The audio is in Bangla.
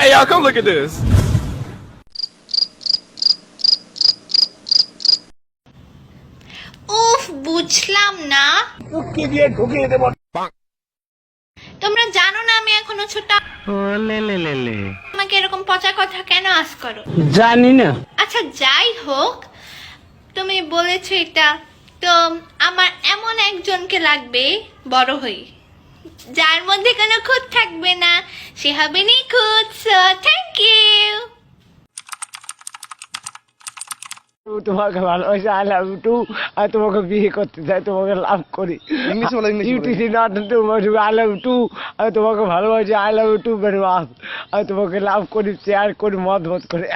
Hey, y'all, come look at this. উফ, বুঝলাম না। তোমরা জানো না আমি এখনো ছোট। আমাকে এরকম পচা কথা কেন আস করো? জানি না। আচ্ছা যাই হোক, তুমি বলেছো এটা, তো আমার এমন একজনকে লাগবে বড় হই যার মধ্যে কোনো খুঁত থাকবে না, সে হবে নিখুঁত। So thank you. তোমাকে ভালোবাসি, আই লাভ ইউ টু। আর তোমাকে বিয়ে করতে চাই, তোমাকে লাভ করি। ইংলিশ বলো, ইংলিশ ইউ বলো। টিসি not too much, I love you too. আমি তোমাকে ভালোবাসি, I love you too very much. আমি তোমাকে লাভ করি, শেয়ার করি, মত করে।